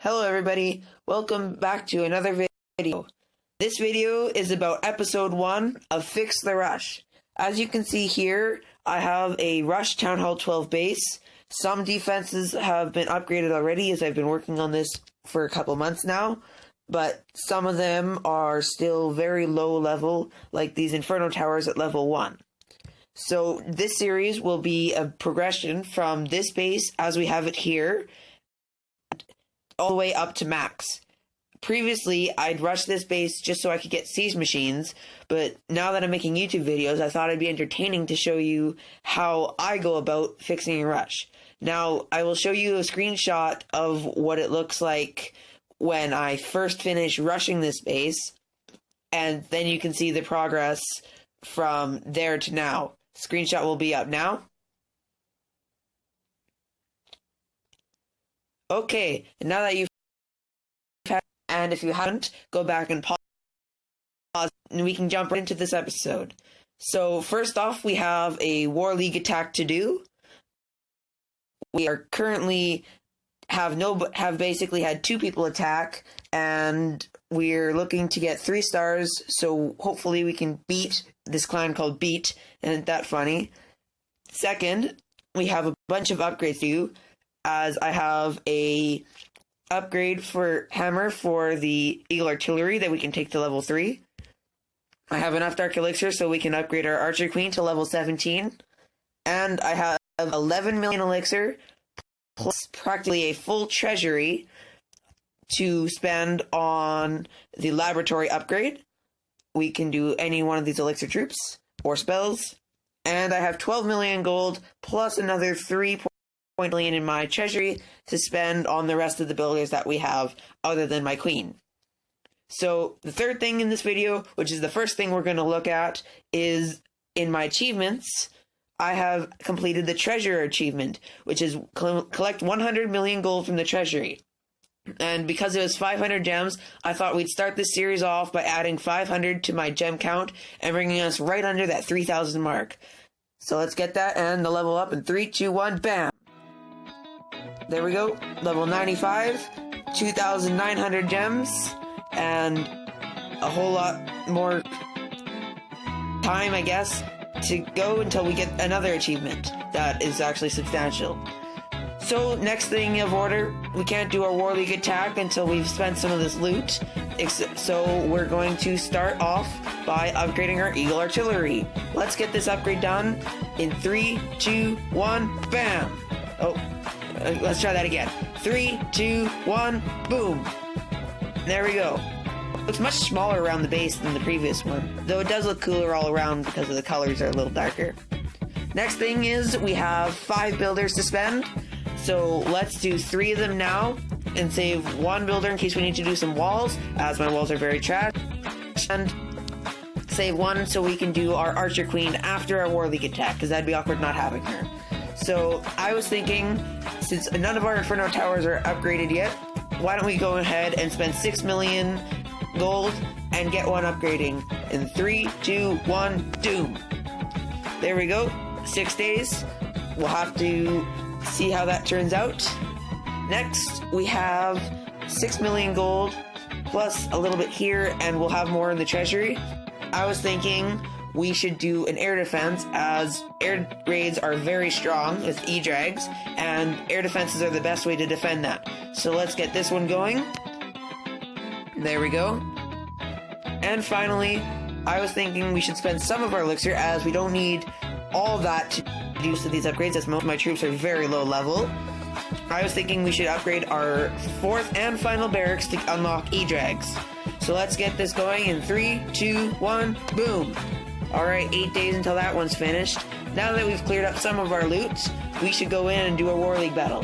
Hello everybody, welcome back to another video. This video is about episode 1 of Fix the Rush. As you can see here, I have a Rush Town Hall 12 base. Some defenses have been upgraded already as I've been working on this for a couple months now, but some of them are still very low level, like these Inferno Towers at level 1. So this series will be a progression from this base as we have it here, all the way up to max. Previously, I'd rushed this base just so I could get siege machines, but now that I'm making YouTube videos, I thought it'd be entertaining to show you how I go about fixing a rush. Now, I will show you a screenshot of what it looks like when I first finish rushing this base, and then you can see the progress from there to now. Screenshot will be up now. Okay, and now that you've had, and if you haven't, go back and pause, and we can jump right into this episode. So first off, we have a War League attack to do. We are currently have basically had 2 people attack, and we're looking to get 3 stars. So hopefully we can beat this clan called Beat. Isn't that funny? Second, we have a bunch of upgrades to do, as I have a upgrade for hammer for the Eagle Artillery that we can take to level 3. I have enough Dark Elixir so we can upgrade our Archer Queen to level 17. And I have 11 million Elixir plus practically a full treasury to spend on the laboratory upgrade. We can do any one of these Elixir troops or spells. And I have 12 million gold plus another 3 million in my treasury to spend on the rest of the builders that we have other than my queen. So the third thing in this video, which is the first thing we're going to look at, is in my achievements. I have completed the treasurer achievement, which is collect 100 million gold from the treasury. And because it was 500 gems, I thought we'd start this series off by adding 500 to my gem count and bringing us right under that 3,000 mark. So let's get that and the level up in 3, 2, 1, bam! There we go, level 95, 2,900 gems, and a whole lot more time, I guess, to go until we get another achievement that is actually substantial. So, next thing of order, we can't do our War League attack until we've spent some of this loot, so we're going to start off by upgrading our Eagle Artillery. Let's get this upgrade done in 3, 2, 1, bam! Oh. Let's try that again. 3, 2, 1, boom. There we go. Looks much smaller around the base than the previous one, though it does look cooler all around because of the colors are a little darker. Next thing is we have 5 builders to spend, so let's do 3 of them now and save 1 builder in case we need to do some walls, as my walls are very trash, and save 1 so we can do our Archer Queen after our War League attack, because that'd be awkward not having her. So I was thinking, since none of our Inferno Towers are upgraded yet, why don't we go ahead and spend 6 million gold and get one upgrading in 3, 2, 1, doom. There we go. 6 days. We'll have to see how that turns out. Next, we have 6 million gold plus a little bit here, and we'll have more in the treasury. I was thinking we should do an air defense, as air raids are very strong with E-Drags, and air defenses are the best way to defend that. So let's get this one going. There we go. And finally, I was thinking we should spend some of our elixir, as we don't need all that to use to these upgrades, as most of my troops are very low level. I was thinking we should upgrade our 4th and final barracks to unlock E-Drags. So let's get this going in 3, 2, 1, boom! Alright, 8 days until that one's finished. Now that we've cleared up some of our loot, we should go in and do a War League battle.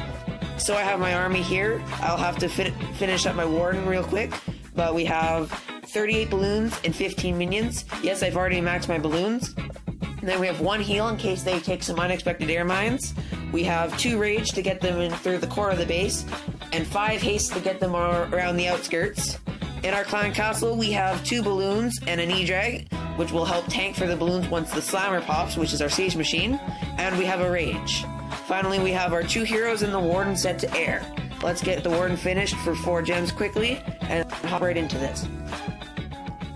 So I have my army here. I'll have to finish up my warden real quick, but we have 38 balloons and 15 minions. Yes, I've already maxed my balloons. And then we have 1 heal in case they take some unexpected air mines. We have 2 rage to get them in through the core of the base, and 5 haste to get them around the outskirts. In our clan castle, we have 2 balloons and an E-Drag, which will help tank for the balloons once the slammer pops, which is our siege machine, and we have a rage. Finally, we have our 2 heroes and the warden set to air. let's get the warden finished for 4 gems quickly and hop right into this.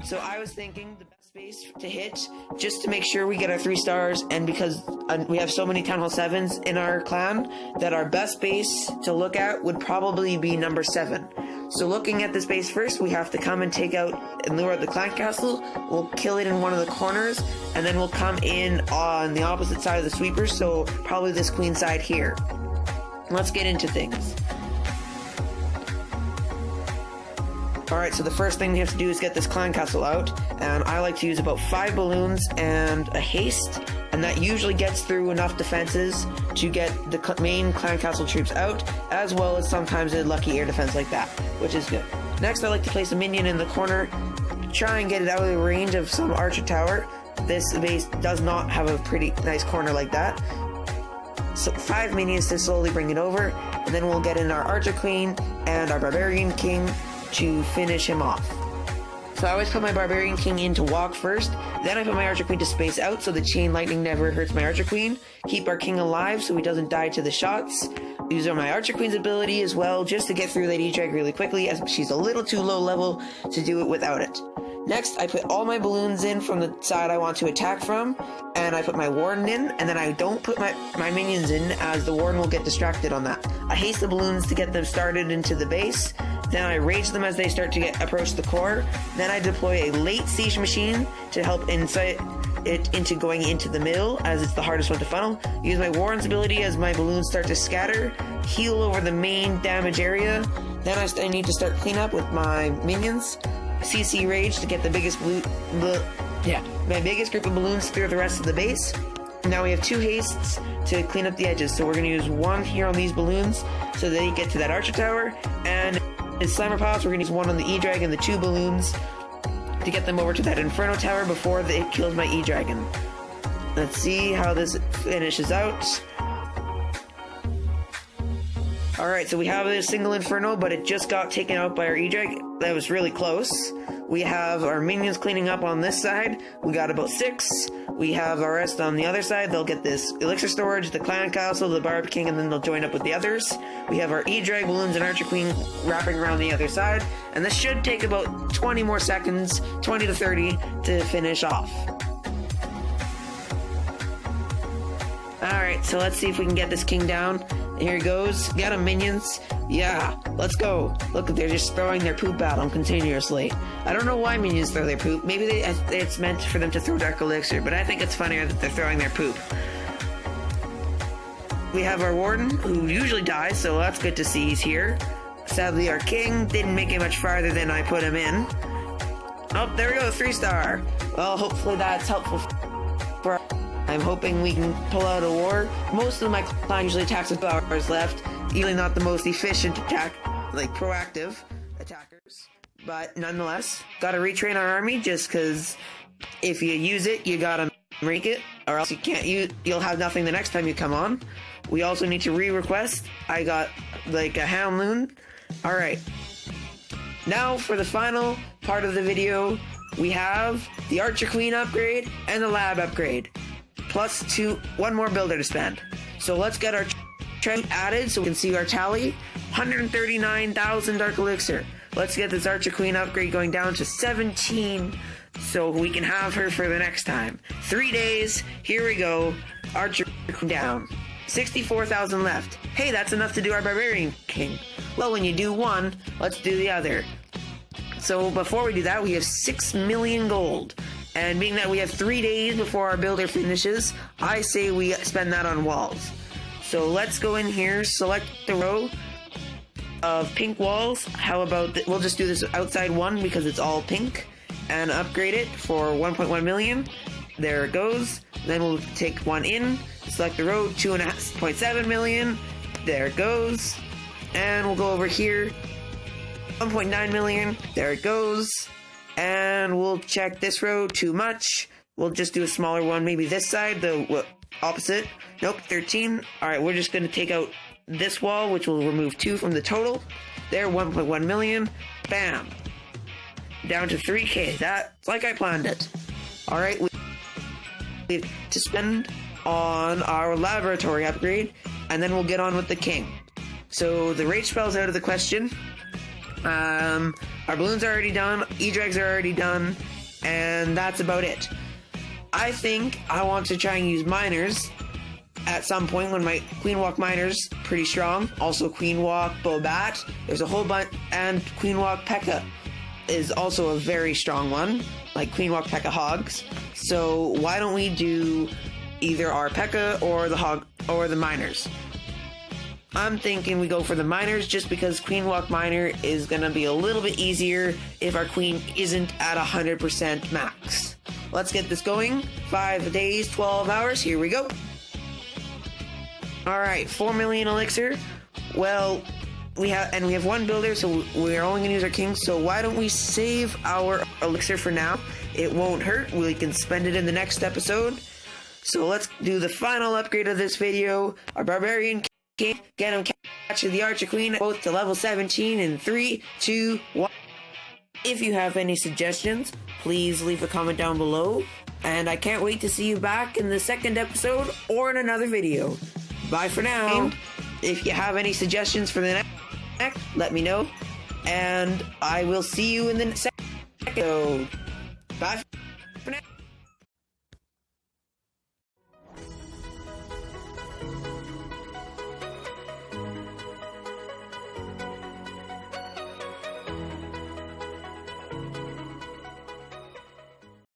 So I was thinking the best space to hit, just to make sure we get our 3 stars, and because we have so many Town Hall 7s in our clan, that our best base to look at would probably be number 7. So looking at this base first, we have to come and take out and lure out the clan castle. We'll kill it in one of the corners, and then we'll come in on the opposite side of the sweepers, so probably this queen side here. Let's get into things. Alright, so the first thing we have to do is get this clan castle out, and I like to use about 5 balloons and a haste, and that usually gets through enough defenses to get the main clan castle troops out, as well as sometimes a lucky air defense like that, which is good. Next, I like to place a minion in the corner, try and get it out of the range of some archer tower. This base does not have a pretty nice corner like that. So 5 minions to slowly bring it over, and then we'll get in our archer queen and our barbarian king to finish him off. So I always put my barbarian king in to walk first, then I put my archer queen to space out so the chain lightning never hurts my archer queen. Keep our king alive so he doesn't die to the shots. Use my archer queen's ability as well, just to get through Lady Drag really quickly, as she's a little too low level to do it without it. Next, I put all my balloons in from the side I want to attack from, and I put my warden in, and then I don't put my minions in, as the warden will get distracted on that. I haste the balloons to get them started into the base, then I rage them as they start to approach the core, then I deploy a late siege machine to help incite it into going into the middle, as it's the hardest one to funnel. Use my warden's ability as my balloons start to scatter, heal over the main damage area, then I need to start cleanup with my minions. CC Rage to get the biggest my biggest group of balloons through the rest of the base. Now we have 2 hastes to clean up the edges, so we're going to use 1 here on these balloons so they get to that archer tower, and in Slammer Pops we're going to use 1 on the E-Dragon, the 2 balloons, to get them over to that Inferno tower before it kills my E-Dragon. Let's see how this finishes out. Alright, so we have a single Inferno, but it just got taken out by our E-Drag. That was really close. We have our minions cleaning up on this side. We got about 6. We have our rest on the other side. They'll get this elixir storage, the clan castle, the barb king, and then they'll join up with the others. We have our E-Drag, balloons, and archer queen wrapping around the other side. And this should take about 20 more seconds, 20 to 30, to finish off. Alright, so let's see if we can get this king down. Here he goes. Get him, minions. Yeah, let's go. Look, they're just throwing their poop at him continuously. I don't know why minions throw their poop. Maybe it's meant for them to throw dark elixir, but I think it's funnier that they're throwing their poop. We have our warden, who usually dies, so that's good to see he's here. Sadly, our king didn't make it much farther than I put him in. Oh, there we go, 3-star. Well, hopefully that's helpful for... I'm hoping we can pull out a war. Most of my clan usually attacks with hours left. Usually not the most efficient attack, like proactive attackers. But nonetheless, gotta retrain our army just because if you use it, you gotta make it, or else you can't use. You'll have nothing the next time you come on. We also need to re-request. I got like a Houndloon. Alright. Now for the final part of the video, we have the Archer Queen upgrade and the Lab upgrade. Plus 1 more builder to spend. So let's get our trend added so we can see our tally. 139,000 Dark Elixir. Let's get this Archer Queen upgrade going down to 17 so we can have her for the next time. 3 days. Here we go. Archer Queen down. 64,000 left. Hey, that's enough to do our Barbarian King. Well, when you do one, let's do the other. So before we do that, we have 6 million gold. And being that we have 3 days before our builder finishes, I say we spend that on walls. So let's go in here, select the row of pink walls. How about we'll just do this outside one because it's all pink, and upgrade it for 1.1 million. There it goes. Then we'll take one in, select the row, 2.7 million. There it goes. And we'll go over here, 1.9 million. There it goes. And we'll check this row, too much. We'll just do a smaller one, maybe this side, the opposite. Nope, 13. Alright, we're just going to take out this wall, which will remove 2 from the total. There, 1.1 million. Bam. Down to 3k. That's like I planned it. Alright, we have to spend on our laboratory upgrade, and then we'll get on with the king. So the rage spell's out of the question. Our balloons are already done, E-dregs are already done, and that's about it. I think I want to try and use miners at some point when my Queen Walk Miner's pretty strong. Also Queen Walk Bobat. There's a whole bunch, and Queen Walk P.E.K.K.A. is also a very strong one, like Queen Walk P.E.K.K.A. Hogs. So why don't we do either our P.E.K.K.A. or the Hog or the Miners? I'm thinking we go for the Miners just because Queen Walk Miner is gonna be a little bit easier if our Queen isn't at 100% max. Let's get this going. 5 days, 12 hours. Here we go. Alright, 4 million elixir. Well, we have one builder, so we're only going to use our king, so why don't we save our elixir for now? It won't hurt. We can spend it in the next episode. So let's do the final upgrade of this video. Our Barbarian King. Get him capture the Archer Queen both to level 17 in 3, 2, 1. If you have any suggestions, please leave a comment down below. And I can't wait to see you back in the second episode or in another video. Bye for now. If you have any suggestions for the next, let me know. And I will see you in the next episode. Bye.